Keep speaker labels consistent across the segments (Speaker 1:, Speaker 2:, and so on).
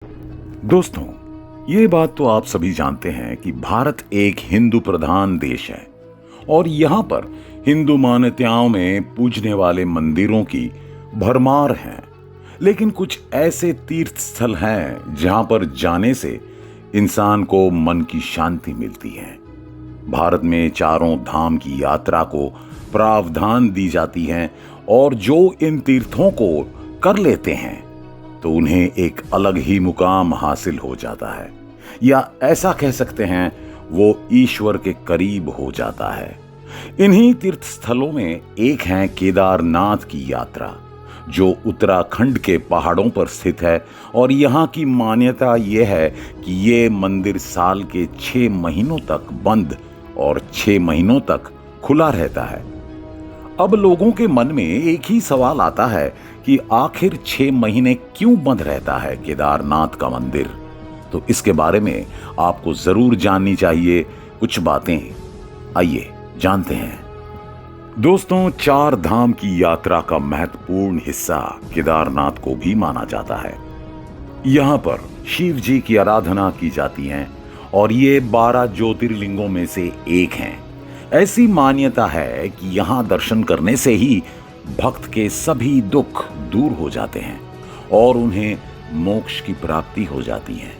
Speaker 1: दोस्तों, ये बात तो आप सभी जानते हैं कि भारत एक हिंदू प्रधान देश है और यहाँ पर हिंदू मान्यताओं में पूजने वाले मंदिरों की भरमार है। लेकिन कुछ ऐसे तीर्थ स्थल हैं जहाँ पर जाने से इंसान को मन की शांति मिलती है। भारत में चारों धाम की यात्रा को प्रावधान दी जाती है और जो इन तीर्थों को कर लेते हैं तो उन्हें एक अलग ही मुकाम हासिल हो जाता है, या ऐसा कह सकते हैं वो ईश्वर के करीब हो जाता है। इन्हीं तीर्थ स्थलों में एक है केदारनाथ की यात्रा, जो उत्तराखंड के पहाड़ों पर स्थित है। और यहाँ की मान्यता यह है कि ये मंदिर साल के 6 महीनों तक बंद और 6 महीनों तक खुला रहता है। अब लोगों के मन में एक ही सवाल आता है कि आखिर 6 महीने क्यों बंद रहता है केदारनाथ का मंदिर। तो इसके बारे में आपको जरूर जाननी चाहिए कुछ बातें। आइए जानते हैं। दोस्तों, 4 धाम की यात्रा का महत्वपूर्ण हिस्सा केदारनाथ को भी माना जाता है। यहाँ पर शिव जी की आराधना की जाती है और ये 12 ज्योतिर्लिंगों में से एक हैं। ऐसी मान्यता है कि यहाँ दर्शन करने से ही भक्त के सभी दुख दूर हो जाते हैं और उन्हें मोक्ष की प्राप्ति हो जाती है।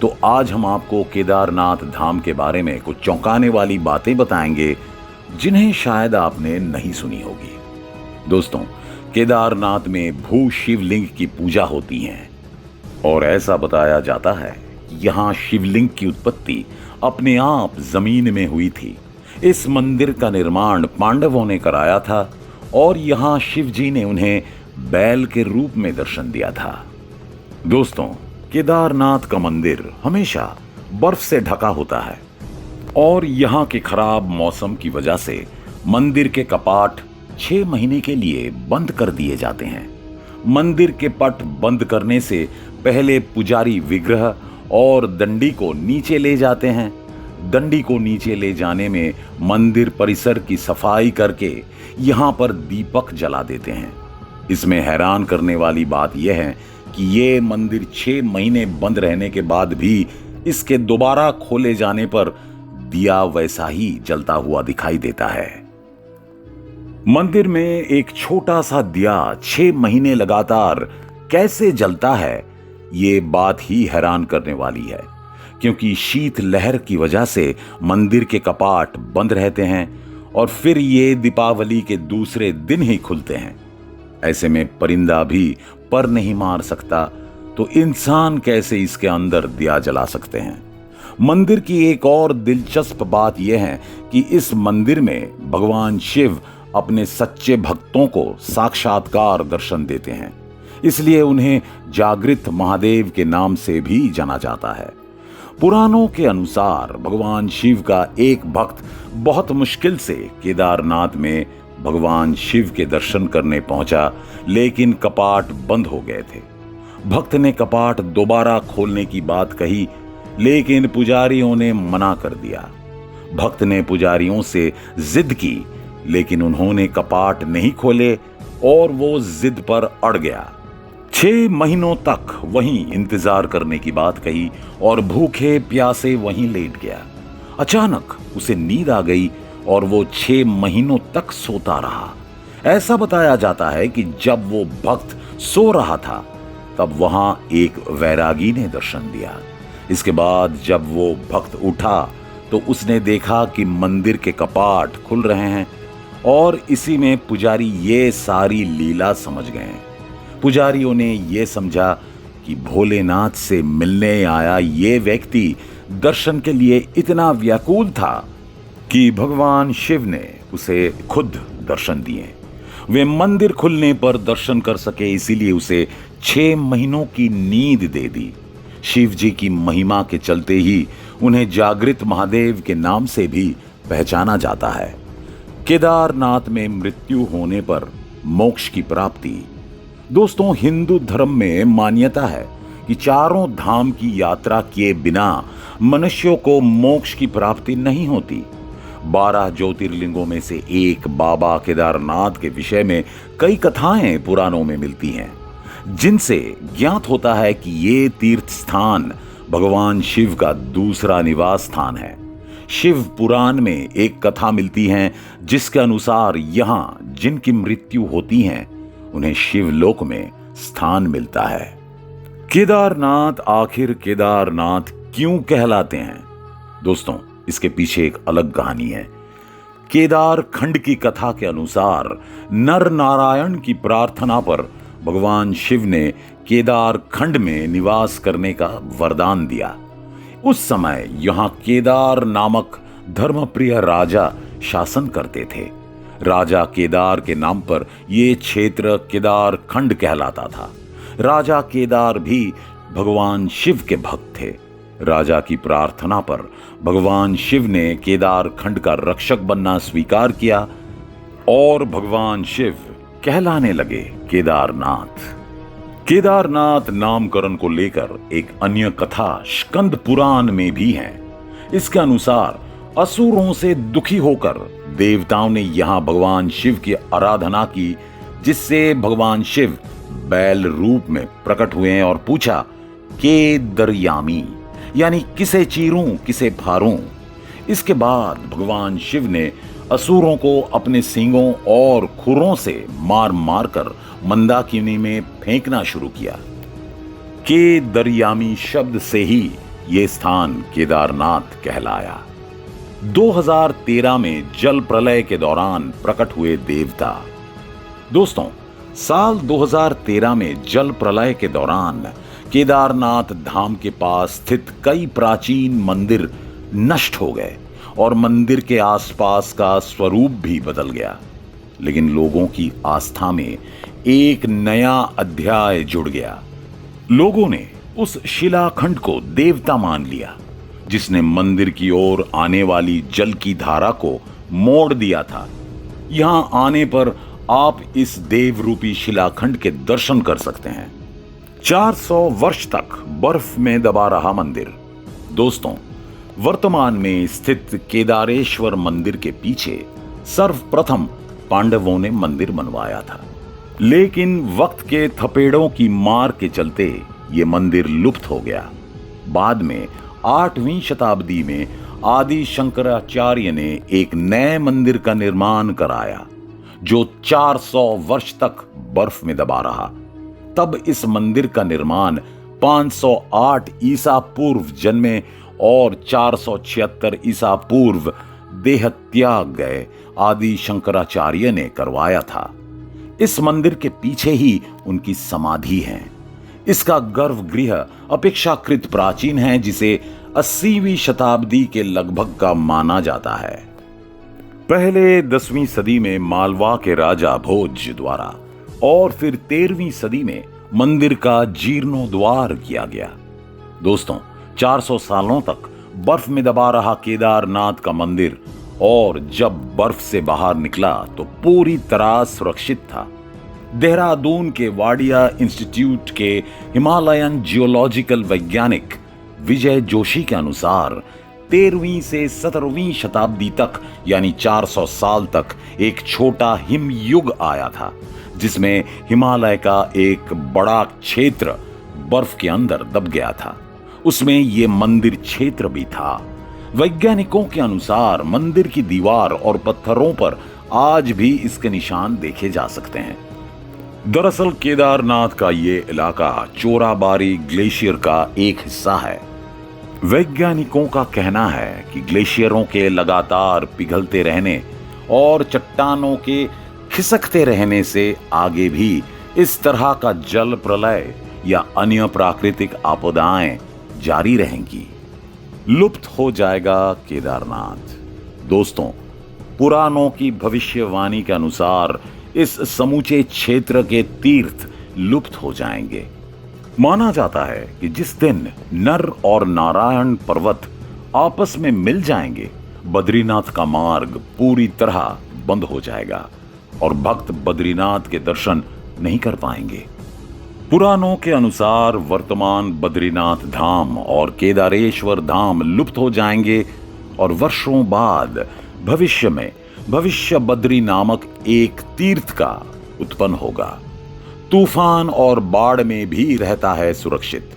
Speaker 1: तो आज हम आपको केदारनाथ धाम के बारे में कुछ चौंकाने वाली बातें बताएंगे जिन्हें शायद आपने नहीं सुनी होगी। दोस्तों, केदारनाथ में भू शिवलिंग की पूजा होती है और ऐसा बताया जाता है कि यहाँ शिवलिंग की उत्पत्ति अपने आप जमीन में हुई थी। इस मंदिर का निर्माण पांडवों ने कराया था और यहाँ शिव जी ने उन्हें बैल के रूप में दर्शन दिया था। दोस्तों, केदारनाथ का मंदिर हमेशा बर्फ से ढका होता है और यहाँ के खराब मौसम की वजह से मंदिर के कपाट 6 महीने के लिए बंद कर दिए जाते हैं। मंदिर के पट बंद करने से पहले पुजारी विग्रह और दंडी को नीचे ले जाते हैं। दंडी को नीचे ले जाने में मंदिर परिसर की सफाई करके यहाँ पर दीपक जला देते हैं। इसमें हैरान करने वाली बात यह है कि ये मंदिर 6 महीने बंद रहने के बाद भी इसके दोबारा खोले जाने पर दिया वैसा ही जलता हुआ दिखाई देता है। मंदिर में एक छोटा सा दिया 6 महीने लगातार कैसे जलता है, ये बात ही हैरान करने वाली है, क्योंकि शीत लहर की वजह से मंदिर के कपाट बंद रहते हैं और फिर ये दीपावली के दूसरे दिन ही खुलते हैं। ऐसे में परिंदा भी पर नहीं मार सकता, तो इंसान कैसे इसके अंदर दिया जला सकते हैं। मंदिर की एक और दिलचस्प बात यह है कि इस मंदिर में भगवान शिव अपने सच्चे भक्तों को साक्षात्कार दर्शन देते हैं, इसलिए उन्हें जागृत महादेव के नाम से भी जाना जाता है। पुराणों के अनुसार भगवान शिव का एक भक्त बहुत मुश्किल से केदारनाथ में भगवान शिव के दर्शन करने पहुंचा, लेकिन कपाट बंद हो गए थे। भक्त ने कपाट दोबारा खोलने की बात कही, लेकिन पुजारियों ने मना कर दिया। भक्त ने पुजारियों से जिद की, लेकिन उन्होंने कपाट नहीं खोले और वो जिद पर अड़ गया। 6 महीनों तक वहीं इंतजार करने की बात कही और भूखे प्यासे वहीं लेट गया। अचानक उसे नींद आ गई और वो 6 महीनों तक सोता रहा। ऐसा बताया जाता है कि जब वो भक्त सो रहा था तब वहां एक वैरागी ने दर्शन दिया। इसके बाद जब वो भक्त उठा तो उसने देखा कि मंदिर के कपाट खुल रहे हैं और इसी में पुजारी ये सारी लीला समझ गए। पुजारियों ने यह समझा कि भोलेनाथ से मिलने आया ये व्यक्ति दर्शन के लिए इतना व्याकुल था कि भगवान शिव ने उसे खुद दर्शन दिए। वे मंदिर खुलने पर दर्शन कर सके, इसीलिए उसे 6 महीनों की नींद दे दी। शिव जी की महिमा के चलते ही उन्हें जागृत महादेव के नाम से भी पहचाना जाता है। केदारनाथ में मृत्यु होने पर मोक्ष की प्राप्ति। दोस्तों, हिंदू धर्म में मान्यता है कि चारों धाम की यात्रा किए बिना मनुष्यों को मोक्ष की प्राप्ति नहीं होती। 12 ज्योतिर्लिंगों में से एक बाबा केदारनाथ के विषय में कई कथाएं पुराणों में मिलती हैं। जिनसे ज्ञात होता है कि ये तीर्थ स्थान भगवान शिव का दूसरा निवास स्थान है। शिव पुराण में एक कथा मिलती है जिसके अनुसार यहां जिनकी मृत्यु होती है उन्हें शिवलोक में स्थान मिलता है। केदारनाथ आखिर केदारनाथ क्यों कहलाते हैं? दोस्तों, इसके पीछे एक अलग कहानी है। केदार खंड की कथा के अनुसार नर नारायण की प्रार्थना पर भगवान शिव ने केदार खंड में निवास करने का वरदान दिया। उस समय यहां केदार नामक धर्मप्रिय राजा शासन करते थे। राजा केदार के नाम पर यह क्षेत्र केदार खंड कहलाता था। राजा केदार भी भगवान शिव के भक्त थे। राजा की प्रार्थना पर भगवान शिव ने केदार खंड का रक्षक बनना स्वीकार किया और भगवान शिव कहलाने लगे केदारनाथ। केदारनाथ नामकरण को लेकर एक अन्य कथा स्कंद पुराण में भी है। इसके अनुसार असुरों से दुखी होकर देवताओं ने यहां भगवान शिव की आराधना की, जिससे भगवान शिव बैल रूप में प्रकट हुए और पूछा के दरयामी, यानी किसे चीरूं किसे फारूं। इसके बाद भगवान शिव ने असुरों को अपने सींगों और खुरों से मार मार कर मंदाकिनी में फेंकना शुरू किया। के दरयामी शब्द से ही ये स्थान केदारनाथ कहलाया। 2013 में जल प्रलय के दौरान प्रकट हुए देवता। दोस्तों, साल 2013 में जल प्रलय के दौरान केदारनाथ धाम के पास स्थित कई प्राचीन मंदिर नष्ट हो गए और मंदिर के आसपास का स्वरूप भी बदल गया। लेकिन लोगों की आस्था में एक नया अध्याय जुड़ गया। लोगों ने उस शिलाखंड को देवता मान लिया, जिसने मंदिर की ओर आने वाली जल की धारा को मोड़ दिया था। यहां आने पर आप इस देव रूपी शिलाखंड के दर्शन कर सकते हैं। 400 वर्ष तक बर्फ में दबा रहा मंदिर। दोस्तों, वर्तमान में स्थित केदारेश्वर मंदिर के पीछे सर्वप्रथम पांडवों ने मंदिर बनवाया था, लेकिन वक्त के थपेड़ों की मार के चलते ये मंदिर लुप्त हो गया। बाद में 8वीं शताब्दी में आदि शंकराचार्य ने एक नए मंदिर का निर्माण कराया, जो 400 वर्ष तक बर्फ में दबा रहा। तब इस मंदिर का निर्माण 508 ईसा पूर्व जन्मे और 476 ईसा पूर्व देह त्याग गए आदि शंकराचार्य ने करवाया था। इस मंदिर के पीछे ही उनकी समाधि है। इसका गर्भगृह अपेक्षाकृत प्राचीन है, जिसे 80वीं शताब्दी के लगभग का माना जाता है। पहले 10वीं सदी में मालवा के राजा भोज द्वारा और फिर 13वीं सदी में मंदिर का जीर्णोद्धार किया गया। दोस्तों, 400 सालों तक बर्फ में दबा रहा केदारनाथ का मंदिर और जब बर्फ से बाहर निकला तो पूरी तरह सुरक्षित था। देहरादून के वाडिया इंस्टीट्यूट के हिमालयन जियोलॉजिकल वैज्ञानिक विजय जोशी के अनुसार 13वीं से 17वीं शताब्दी तक, यानी 400 साल तक एक छोटा हिमयुग आया था, जिसमें हिमालय का एक बड़ा क्षेत्र बर्फ के अंदर दब गया था। उसमें यह मंदिर क्षेत्र भी था। वैज्ञानिकों के अनुसार मंदिर की दीवार और पत्थरों पर आज भी इसके निशान देखे जा सकते हैं। दरअसल केदारनाथ का ये इलाका चोराबारी ग्लेशियर का एक हिस्सा है। वैज्ञानिकों का कहना है कि ग्लेशियरों के लगातार पिघलते रहने और चट्टानों के खिसकते रहने से आगे भी इस तरह का जल प्रलय या अन्य प्राकृतिक आपदाएं जारी रहेंगी। लुप्त हो जाएगा केदारनाथ। दोस्तों, पुराणों की भविष्यवाणी के अनुसार इस समूचे क्षेत्र के तीर्थ लुप्त हो जाएंगे। माना जाता है कि जिस दिन नर और नारायण पर्वत आपस में मिल जाएंगे, बद्रीनाथ का मार्ग पूरी तरह बंद हो जाएगा और भक्त बद्रीनाथ के दर्शन नहीं कर पाएंगे। पुराणों के अनुसार वर्तमान बद्रीनाथ धाम और केदारेश्वर धाम लुप्त हो जाएंगे और वर्षों बाद भविष्य में भविष्य बद्री नामक एक तीर्थ का उत्पन्न होगा। तूफान और बाढ़ में भी रहता है सुरक्षित।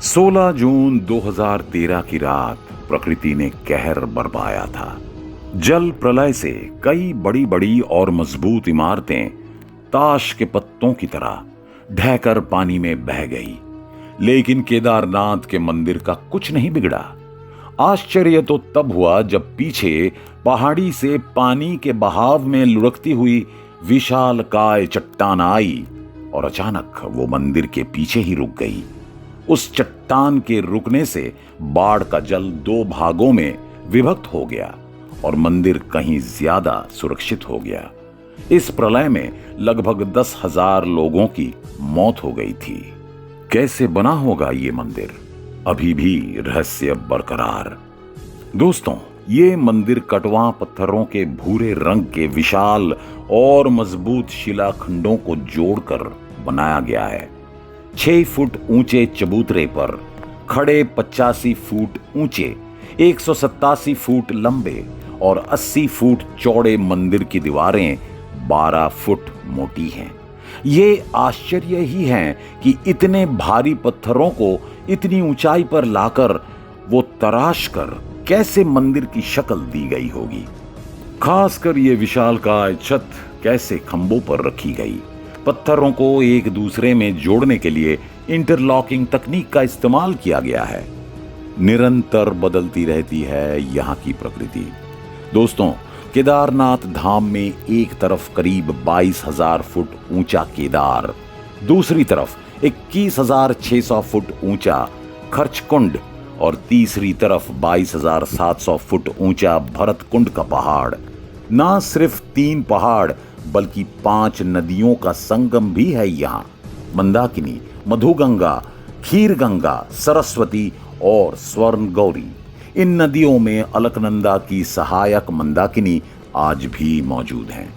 Speaker 1: 16 जून 2013 की रात प्रकृति ने कहर बरपाया था। जल प्रलय से कई बड़ी बड़ी और मजबूत इमारतें ताश के पत्तों की तरह ढहकर पानी में बह गई, लेकिन केदारनाथ के मंदिर का कुछ नहीं बिगड़ा। आश्चर्य तो तब हुआ जब पीछे पहाड़ी से पानी के बहाव में लुढ़कती हुई विशालकाय चट्टान आई और अचानक वो मंदिर के पीछे ही रुक गई। उस चट्टान के रुकने से बाढ़ का जल 2 भागों में विभक्त हो गया और मंदिर कहीं ज्यादा सुरक्षित हो गया। इस प्रलय में लगभग 10,000 लोगों की मौत हो गई थी। कैसे बना होगा ये मंदिर, अभी भी रहस्य बरकरार। दोस्तों, ये मंदिर कटवा पत्थरों के भूरे रंग के विशाल और मजबूत शिलाखंडों को जोड़कर बनाया गया है। 6 फुट ऊंचे चबूतरे पर खड़े 85 फुट ऊंचे, 187 फुट लंबे और 80 फुट चौड़े मंदिर की दीवारें 12 फुट मोटी हैं। ये आश्चर्य ही है कि इतने भारी पत्थरों को इतनी ऊंचाई पर लाकर वो तराश कर कैसे मंदिर की शक्ल दी गई होगी। खासकर ये विशालकाय छत कैसे खंभों पर रखी गई। पत्थरों को एक दूसरे में जोड़ने के लिए इंटरलॉकिंग तकनीक का इस्तेमाल किया गया है। निरंतर बदलती रहती है यहाँ की प्रकृति। दोस्तों, केदारनाथ धाम में एक तरफ करीब 22,000 फुट ऊंचा केदार, दूसरी तरफ 21,600 फुट ऊंचा खर्चकुंड और तीसरी तरफ 22,700 फुट ऊंचा भरतकुंड का पहाड़। ना सिर्फ 3 पहाड़ बल्कि 5 नदियों का संगम भी है यहाँ। मंदाकिनी, मधुगंगा, खीरगंगा, सरस्वती और स्वर्ण गौरी। इन नदियों में अलकनंदा की सहायक मंदाकिनी आज भी मौजूद हैं।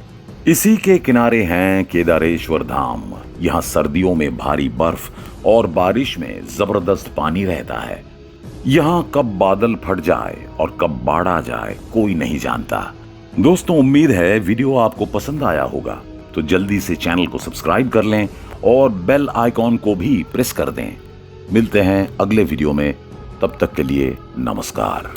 Speaker 1: इसी के किनारे हैं केदारेश्वर धाम। यहाँ सर्दियों में भारी बर्फ और बारिश में जबरदस्त पानी रहता है। यहाँ कब बादल फट जाए और कब बाढ़ आ जाए कोई नहीं जानता। दोस्तों, उम्मीद है वीडियो आपको पसंद आया होगा, तो जल्दी से चैनल को सब्सक्राइब कर लें और बेल आइकॉन को भी प्रेस कर दें। मिलते हैं अगले वीडियो में, तब तक के लिए नमस्कार।